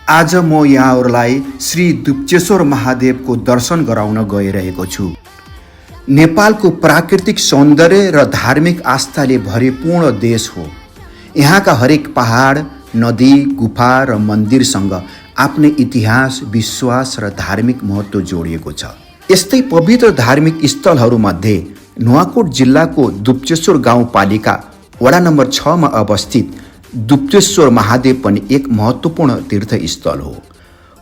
आज म यहाँहरूलाई श्री दुप्चेश्वर महादेवको दर्शन गराउन गइरहेको छु। नेपालको प्राकृतिक सौन्दर्य र धार्मिक आस्थाले भरिपूर्ण देश हो। यहाँका हरेक पहाड, नदी, गुफा र मन्दिरसँग आफ्नै इतिहास, विश्वास र धार्मिक महत्त्व जोडिएको छ। यस्तै पवित्र धार्मिक स्थलहरूमध्ये नुवाकोट जिल्लाको दुप्चेश्वर गाउँपालिका वडा नम्बर 6 मा अवस्थित दुप्चेश्वर महादेव पनि एक महत्त्वपूर्ण तीर्थस्थल हो।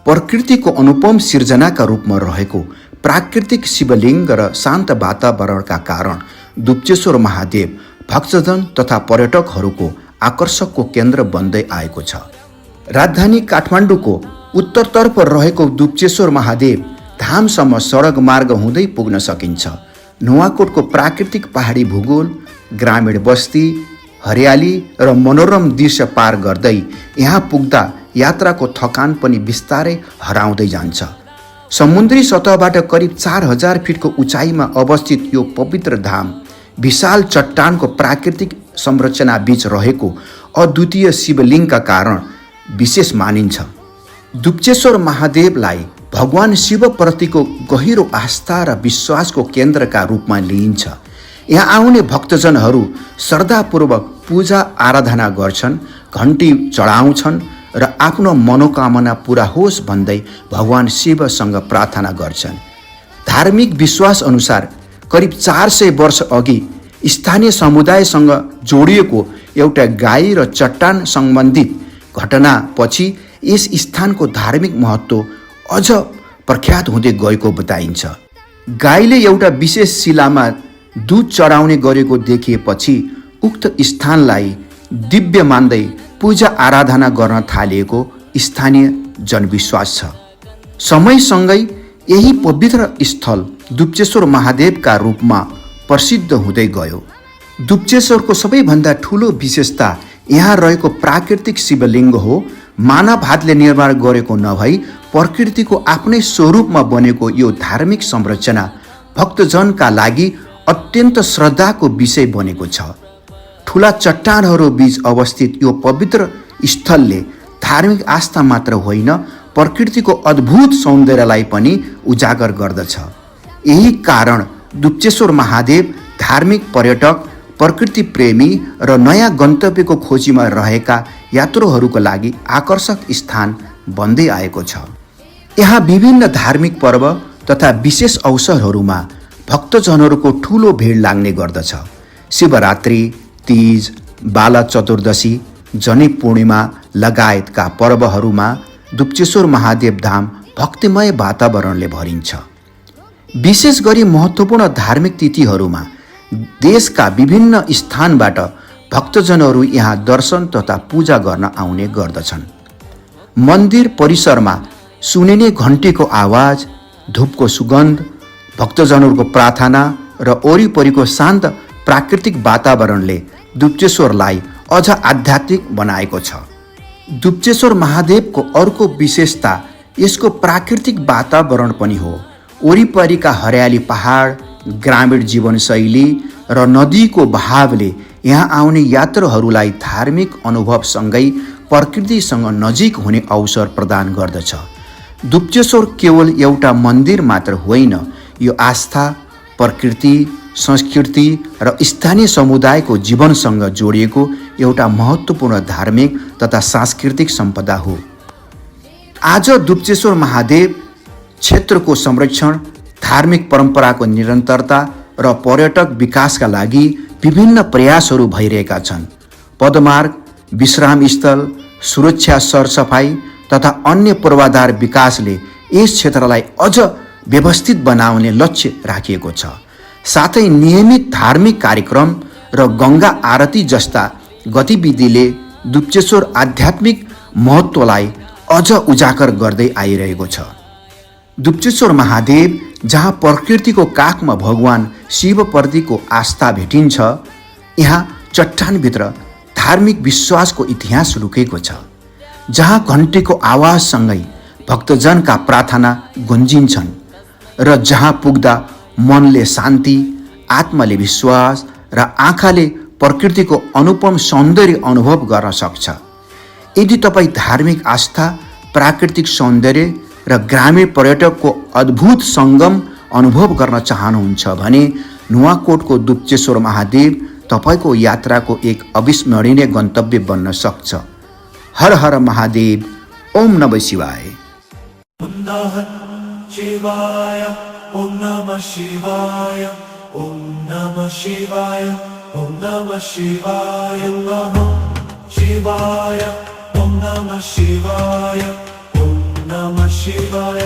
प्रकृतिको अनुपम सिर्जनाका रूपमा रहेको प्राकृतिक शिवलिङ्ग र शान्त वातावरणका कारण दुप्चेश्वर महादेव भक्तजन तथा पर्यटकहरूको आकर्षकको केन्द्र बन्दै आएको छ। राजधानी काठमाडौँको उत्तरतर्फ रहेको दुप्चेश्वर महादेव धामसम्म सडक मार्ग हुँदै पुग्न सकिन्छ। नुवाकोटको प्राकृतिक पहाडी भूगोल, ग्रामीण बस्ती, हरियाली र मनोरम दृश्य पार गर्दै यहाँ पुग्दा यात्राको थकान पनि बिस्तारै हराउँदै जान्छ। समुद्री सतहबाट करिब 4000 फिटको उचाइमा अवस्थित यो पवित्र धाम विशाल चट्टानको प्राकृतिक संरचना बीच रहेको अद्वितीय शिवलिङ्गका कारण विशेष मानिन्छ। दुप्चेश्वर महादेवलाई भगवान शिवप्रतिको गहिरो आस्था र विश्वासको केन्द्रका रूपमा लिइन्छ। यहाँ आउने भक्तजनहरू श्रद्धापूर्वक पूजा आराधना गर्छन्, घन्टी चढाउँछन् र आफ्नो मनोकामना पूरा होस् भन्दै भगवान शिवसँग प्रार्थना गर्छन्। धार्मिक विश्वास अनुसार करिब 400 वर्ष अघि स्थानीय समुदायसँग जोडिएको एउटा गाई र चट्टान सम्बन्धित घटनापछि यस स्थानको धार्मिक महत्त्व अझ प्रख्यात हुँदै गएको बताइन्छ। गाईले एउटा विशेष शिलामा दूध चढाउने गरेको देखिएपछि उक्त स्थानलाई दिव्य मान्दै पूजा आराधना गर्न थालिएको स्थानीय जनविश्वास छ। समयसँगै यही पवित्र स्थल दुप्चेश्वर महादेवका रूपमा प्रसिद्ध हुँदै गयो। दुप्चेश्वरको सबैभन्दा ठुलो विशेषता यहाँ रहेको प्राकृतिक शिवलिङ्ग हो। मानव हातले निर्माण गरेको नभई प्रकृतिको आफ्नै स्वरूपमा बनेको यो धार्मिक संरचना भक्तजनका लागि अत्यन्त श्रद्धाको विषय बनेको छ। ठुला चट्टानहरू बीच अवस्थित यो पवित्र स्थलले धार्मिक आस्था मात्र होइन, प्रकृतिको अद्भुत सौन्दर्यलाई पनि उजागर गर्दछ। यही कारण दुप्चेश्वर महादेव धार्मिक पर्यटक, प्रकृति प्रेमी र नयाँ गन्तव्यको खोजीमा रहेका यात्रुहरूको लागि आकर्षक स्थान बन्दै आएको छ। यहाँ विभिन्न धार्मिक पर्व तथा विशेष अवसरहरूमा भक्तजनहरूको ठुलो भिड लाग्ने गर्दछ। शिवरात्रि, तीज, बाला चतुर्दशी, जनै पूर्णिमा लगायतका पर्वहरूमा दुप्चेश्वर महादेव धाम भक्तिमय वातावरणले भरिन्छ। विशेष गरी महत्त्वपूर्ण धार्मिक तिथिहरूमा देशका विभिन्न स्थानबाट भक्तजनहरू यहाँ दर्शन तथा पूजा गर्न आउने गर्दछन्। मन्दिर परिसरमा सुनिने घन्टीको आवाज, धूपको सुगन्ध, भक्तजनहरूको प्रार्थना र वरिपरिको शान्त प्राकृतिक वातावरणले दुप्चेश्वरलाई अझ आध्यात्मिक बनाएको छ। दुप्चेश्वर महादेवको अर्को विशेषता यसको प्राकृतिक वातावरण पनि हो। वरिपरिका हरियाली पहाड, ग्रामीण जीवनशैली र नदीको बहावले यहाँ आउने यात्रुहरूलाई धार्मिक अनुभवसँगै प्रकृतिसँग नजिक हुने अवसर प्रदान गर्दछ। दुप्चेश्वर केवल एउटा मन्दिर मात्र होइन, यो आस्था, प्रकृति, संस्कृति र स्थानीय समुदायको जीवनसँग जोडिएको एउटा महत्त्वपूर्ण धार्मिक तथा सांस्कृतिक सम्पदा हो। आज दुप्चेश्वर महादेव क्षेत्रको संरक्षण, धार्मिक परम्पराको निरन्तरता र पर्यटक विकासका लागि विभिन्न प्रयासहरू भइरहेका छन्। पदमार्ग, विश्रामस्थल, सुरक्षा सरसफाइ तथा अन्य पूर्वाधार विकासले यस क्षेत्रलाई अझ व्यवस्थित बनाउने लक्ष्य राखिएको छ। साथै नियमित धार्मिक कार्यक्रम र गङ्गा आरती जस्ता गतिविधिले दुप्चेश्वर आध्यात्मिक महत्त्वलाई अझ उजागर गर्दै आइरहेको छ। दुप्चेश्वर महादेव जहाँ प्रकृतिको काखमा भगवान शिवप्रतिको आस्था भेटिन्छ, यहाँ चट्टानभित्र धार्मिक विश्वासको इतिहास लुकेको छ। जहाँ घन्टीको आवाजसँगै भक्तजनका प्रार्थना गुन्जिन्छन् र जहाँ पुग्दा मनले शान्ति, आत्माले विश्वास र आँखाले प्रकृतिको अनुपम सौन्दर्य अनुभव गर्न सक्छ। यदि तपाईँ धार्मिक आस्था, प्राकृतिक सौन्दर्य र ग्रामीण पर्यटकको अद्भुत सङ्गम अनुभव गर्न चाहनुहुन्छ भने नुवाकोटको दुप्चेश्वर महादेव तपाईँको यात्राको एक अविस्मरणीय गन्तव्य बन्न सक्छ। हर हर महादेव, ओम नमः शिवाय। ओम नमः शिवाय, ओम नमः शिवाय, ओम नमः शिवाय, ओम नमः शिवाय, नमः शिवाय, ओम नमः शिवाय, ओम नमः शिवाय,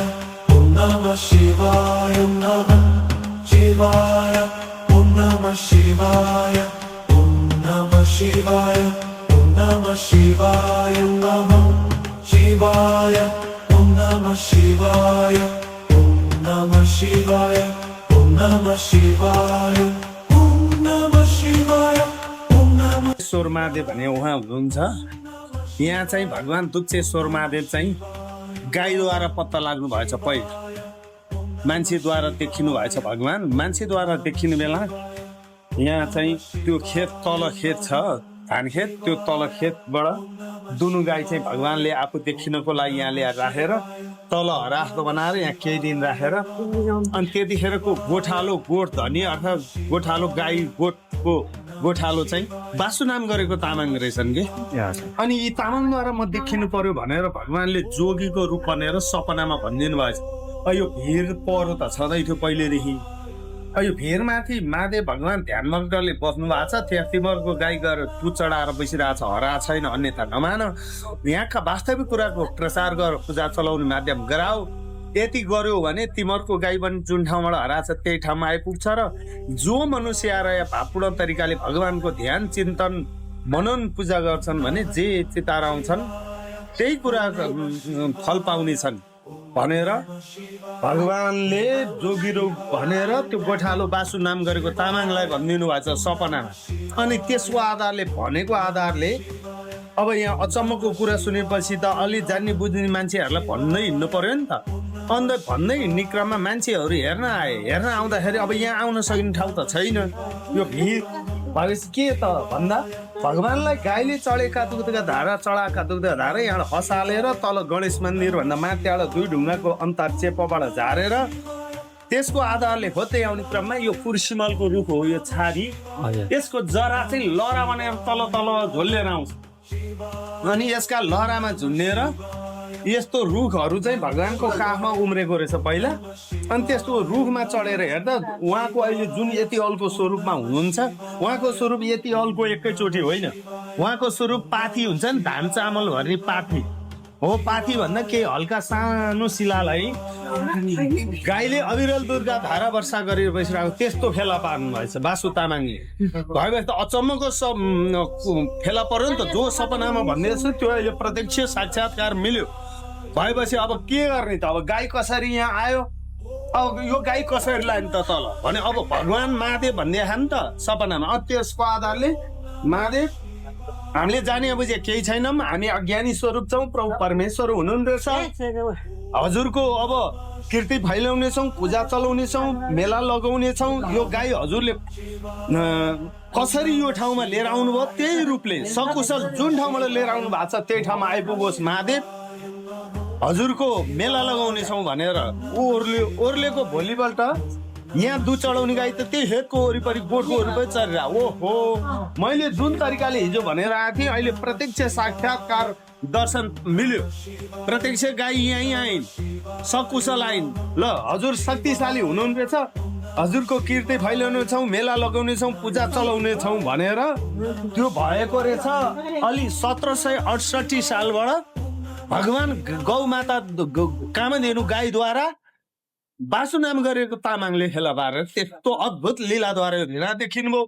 ओम नमः शिवाय, नमः शिवाय, ओम नमः शिवाय, ओम नमः शिवाय, ओम नमः शिवाय, नमः शिवाय, ओम नमः शिवाय, ओम नमः शिवाय, ओम नमः शिवाय, ओम नमः शिवाय, ओम नमः। दुप्चेश्वर महादेव भने उहाँ हुनुहुन्छ। यहाँ चाहिँ भगवान दुप्चेश्वर महादेव चाहिँ गाईद्वारा पत्ता लाग्नु भएछ। पहिला मान्छेद्वारा देखिनु भएछ भगवान। मान्छेद्वारा देखिने बेला यहाँ चाहिँ त्यो खेत, तल खेत छ धान खेत, त्यो तल खेतबाट दुनु गाई चाहिँ भगवानले आफू देखिनको लागि यहाँ ल्याएर राखेर तल राख्दो बनाएर यहाँ केही दिन राखेर अनि त्यतिखेरको गोठालो गोठ धनी अर्थात् गोठालो गाई गोठको गोठालो चाहिँ बासु नाम गरेको तामाङ रहेछन् कि। अनि यी तामाङद्वारा म देखिनु पर्यो भनेर भगवानले जोगीको रूप बनेर सपनामा भनिदिनु भएछ। यो भिर परो त छँदै थियो पहिलेदेखि। यो भिरमाथि महादेव भगवान ध्यान मग्नले बस्नु भएको छ। त्यहाँ तिमीहरूको गाई गएर दुध चढाएर बसिरहेको छ, हरा छैन, अन्यथा नमान। यहाँका वास्तविक कुराको प्रचार गर, पूजा चलाउने माध्यम गराऊ। यति गर्यो भने तिमीहरूको गाई पनि जुन ठाउँबाट हराएको छ त्यही ठाउँमा आइपुग्छ र जो मनुष्य आएर भावपूर्ण तरिकाले भगवानको ध्यान चिन्तन मनन पूजा गर्छन् भने जे चितार आउँछन् त्यही कुरा फल पाउनेछन् भनेर भगवानले जोगी रूप भनेर त्यो गोठालो बासु नाम गरेको तामाङलाई भनिदिनु भएको छ सपनामा। अनि त्यसको आधारले भनेको आधारले अब यहाँ अचम्मको कुरा सुनेपछि त अलि जान्ने बुझ्ने मान्छेहरूलाई भन्दै हिँड्नु पर्यो नि त। अन्त भन्दै हिँड्ने क्रममा मान्छेहरू हेर्न आए। हेर्न आउँदाखेरि अब यहाँ आउन सकिने ठाउँ त छैन, यो भिड भएपछि के त भन्दा भगवानलाई गाईले चढेका दुग्धका धारा, चढाएका दुग्धका धारा यहाँ खसालेर तल गणेश मन्दिरभन्दा माथिबाट 2 ढुङ्गाको अन्तर चेपबाट झारेर त्यसको आधारले खोज्दै आउने क्रममा यो पुरसिमलको रुख हो, यो छारी। यसको जरा चाहिँ लहरा बनाएर तल तल झोलेर आउँछ। अनि यसका लहरामा झुन्नेर यस्तो रुखहरू चाहिँ भगवानको काखमा उम्रेको रहेछ पहिला। अनि त्यस्तो रुखमा चढेर हेर्दा उहाँको अहिले जुन यति अल्को स्वरूपमा हुनुहुन्छ, उहाँको स्वरूप यति अल्को एकैचोटि होइन। उहाँको स्वरूप पाथी हुन्छ नि, धान चामल भर्ने पाथी हो। पाथी भन्दा केही हल्का सानो शिलालाई गाईले अविरल दुर्गा धारा वर्षा गरेर बसिरहेको त्यस्तो फेला पार्नु भएछ बासु तामाङले। भएपछि त अचम्मको फेला पर्यो नि त। जो सपनामा भन्दैछ त्यो अहिले प्रत्यक्ष साक्षात्कार मिल्यो। भएपछि अब के गर्ने त? अब गाई कसरी यहाँ आयो, अब यो गाई कसरी लाने त तल भने अब भगवान महादेव भन्ने खान त सपनामा। त्यसको आधारले महादेव हामीले जाने बुझे केही छैनौँ, हामी अज्ञानी स्वरूप छौँ, प्रभु परमेश्वर हुनुहुँदो रहेछ। हजुरको अब कीर्ति फैलाउनेछौँ, पूजा चलाउनेछौँ, मेला लगाउनेछौँ। यो गाई हजुरले कसरी यो ठाउँमा लिएर आउनुभयो त्यही रूपले सकुशल जुन ठाउँबाट लिएर आउनु भएको छ त्यही ठाउँमा आइपुगोस् महादेव। हजुरको मेला लगाउनेछौँ भनेर ओर्लेको भोलिपल्ट यहाँ दुध चढाउने गाई त त्यही हेदको वरिपरि गोठको वरिपरि चढेर ओहो मैले जुन तरिकाले हिजो भनेर आएको थिएँ अहिले प्रत्यक्ष साक्षात्कार दर्शन मिल्यो। प्रत्यक्ष गाई यहीँ आइन्, सकुशल आइन्। ल हजुर शक्तिशाली हुनुहुनेछ, हजुरको कीर्ति फैलाउनेछौँ, मेला लगाउनेछौँ, पूजा चलाउनेछौँ भनेर त्यो भएको रहेछ। अलि 1768 सालबाट भगवान गौमाता कामधेनु गाईद्वारा बासु नाम गरेको तामाङले फेला पारेर त्यस्तो अद्भुत लीलाद्वारा देखिनुभयो।